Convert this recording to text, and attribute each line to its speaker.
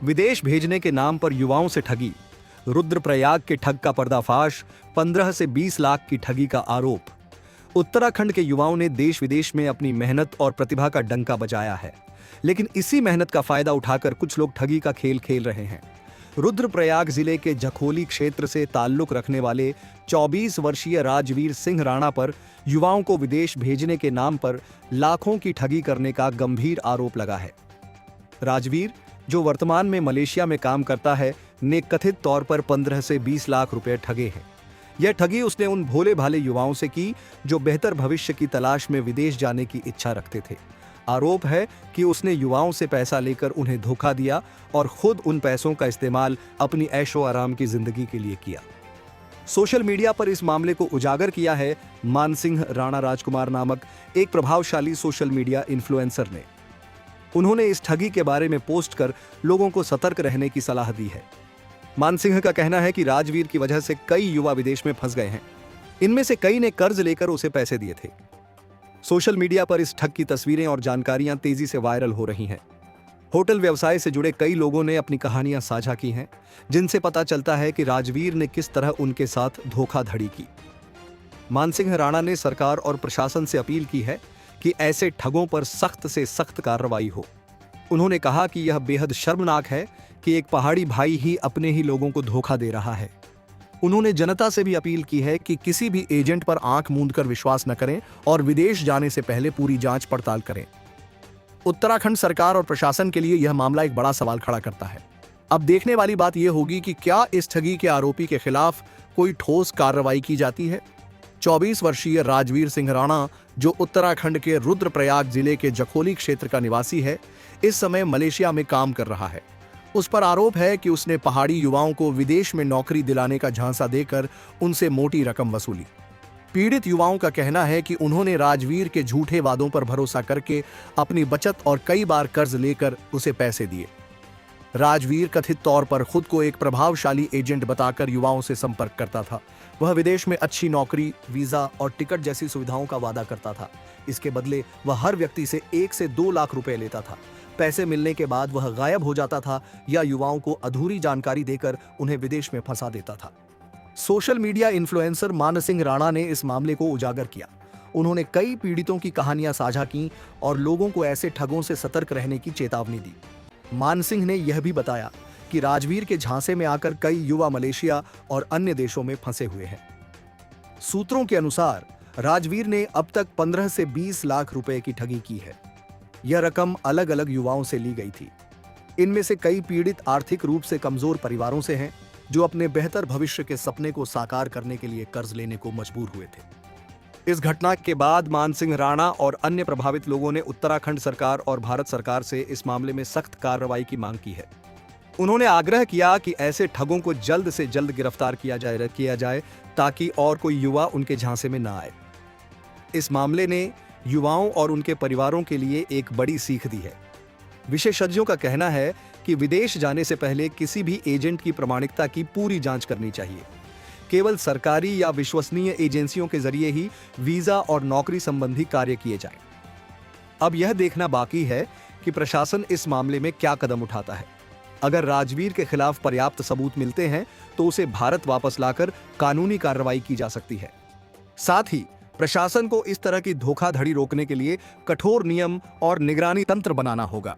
Speaker 1: विदेश भेजने के नाम पर युवाओं से ठगी। रुद्रप्रयाग के ठग का पर्दाफाश। 15 से 20 लाख की ठगी का आरोप। उत्तराखंड के युवाओं ने देश विदेश में अपनी मेहनत और प्रतिभा का डंका बजाया है, लेकिन इसी मेहनत का फायदा उठाकर कुछ लोग ठगी का खेल खेल रहे हैं। रुद्रप्रयाग जिले के जखोली क्षेत्र से ताल्लुक रखने वाले 24 वर्षीय राजवीर सिंह राणा पर युवाओं को विदेश भेजने के नाम पर लाखों की ठगी करने का गंभीर आरोप लगा है। राजवीर, जो वर्तमान में मलेशिया में काम करता है, ने कथित तौर पर 15 से 20 लाख रुपए ठगे हैं। यह ठगी उसने उन भोले भाले युवाओं से की जो बेहतर भविष्य की तलाश में विदेश जाने की इच्छा रखते थे। आरोप है कि उसने युवाओं से पैसा लेकर उन्हें धोखा दिया और खुद उन पैसों का इस्तेमाल अपनी ऐशो आराम की जिंदगी के लिए किया। सोशल मीडिया पर इस मामले को उजागर किया है मानसिंह राणा राजकुमार नामक एक प्रभावशाली सोशल मीडिया इन्फ्लुएंसर ने। उन्होंने इस ठगी के बारे में पोस्ट कर लोगों को सतर्क रहने की सलाह दी है। मानसिंह का कहना है कि राजवीर की वजह से कई युवा विदेश में फंस गए हैं। इनमें से कई ने कर्ज लेकर उसे पैसे दिए थे। सोशल मीडिया पर इस ठग की तस्वीरें और जानकारियां तेजी से वायरल हो रही हैं। होटल व्यवसाय से जुड़े कई लोगों ने अपनी कहानियां साझा की हैं, जिनसे पता चलता है कि राजवीर ने किस तरह उनके साथ धोखाधड़ी की। मानसिंह राणा ने सरकार और प्रशासन से अपील की है कि ऐसे ठगों पर सख्त से सख्त कार्रवाई हो। उन्होंने कहा कि यह बेहद शर्मनाक है कि एक पहाड़ी भाई ही अपने ही लोगों को धोखा दे रहा है। उन्होंने जनता से भी अपील की है कि किसी भी एजेंट पर आंख मूंदकर विश्वास न करें और विदेश जाने से पहले पूरी जांच पड़ताल करें। उत्तराखंड सरकार और प्रशासन के लिए यह मामला एक बड़ा सवाल खड़ा करता है। अब देखने वाली बात यह होगी कि क्या इस ठगी के आरोपी के खिलाफ कोई ठोस कार्रवाई की जाती है। 24 वर्षीय राजवीर सिंह राणा, जो उत्तराखंड के रुद्रप्रयाग जिले के जखोली क्षेत्र का निवासी है, इस समय मलेशिया में काम कर रहा है। उस पर आरोप है कि उसने पहाड़ी युवाओं को विदेश में नौकरी दिलाने का झांसा देकर उनसे मोटी रकम वसूली। पीड़ित युवाओं का कहना है कि उन्होंने राजवीर के झूठे वादों पर भरोसा करके अपनी बचत और कई बार कर्ज लेकर उसे पैसे दिए। राजवीर कथित तौर पर खुद को एक प्रभावशाली एजेंट बताकर युवाओं से संपर्क करता था। वह विदेश में अच्छी नौकरी, वीजा और टिकट जैसी सुविधाओं का वादा करता था। इसके बदले वह हर व्यक्ति से 1 से 2 लाख रुपए लेता था। पैसे मिलने के बाद वह गायब हो जाता था या युवाओं को अधूरी जानकारी देकर उन्हें विदेश में फंसा देता था। Social media influencer Mansingh Rana ने इस मामले को उजागर किया। उन्होंने कई पीड़ितों की कहानियां साझा की और लोगों को ऐसे ठगों से सतर्क रहने की चेतावनी दी। मानसिंह ने यह भी बताया कि राजवीर के झांसे में आकर कई युवा मलेशिया और अन्य देशों में फंसे हुए हैं। सूत्रों के अनुसार राजवीर ने अब तक 15 से 20 लाख रुपए की ठगी की है। यह रकम अलग अलग युवाओं से ली गई थी। इनमें से कई पीड़ित आर्थिक रूप से कमजोर परिवारों से हैं, जो अपने बेहतर भविष्य के सपने को साकार करने के लिए कर्ज लेने को मजबूर हुए थे। इस घटना के बाद मानसिंह राणा और अन्य प्रभावित लोगों ने उत्तराखंड सरकार और भारत सरकार से इस मामले में सख्त कार्रवाई की मांग की है। उन्होंने आग्रह किया कि ऐसे ठगों को जल्द से जल्द गिरफ्तार किया जाए ताकि और कोई युवा उनके झांसे में न आए। इस मामले ने युवाओं और उनके परिवारों के लिए एक बड़ी सीख दी है। विशेषज्ञों का कहना है कि विदेश जाने से पहले किसी भी एजेंट की प्रामाणिकता की पूरी जांच करनी चाहिए। केवल सरकारी या विश्वसनीय एजेंसियों के जरिए ही वीजा और नौकरी संबंधी कार्य किए जाएं। अब यह देखना बाकी है कि प्रशासन इस मामले में क्या कदम उठाता है। अगर राजवीर के खिलाफ पर्याप्त सबूत मिलते हैं तो उसे भारत वापस लाकर कानूनी कार्रवाई की जा सकती है। साथ ही प्रशासन को इस तरह की धोखाधड़ी रोकने के लिए कठोर नियम और निगरानी तंत्र बनाना होगा।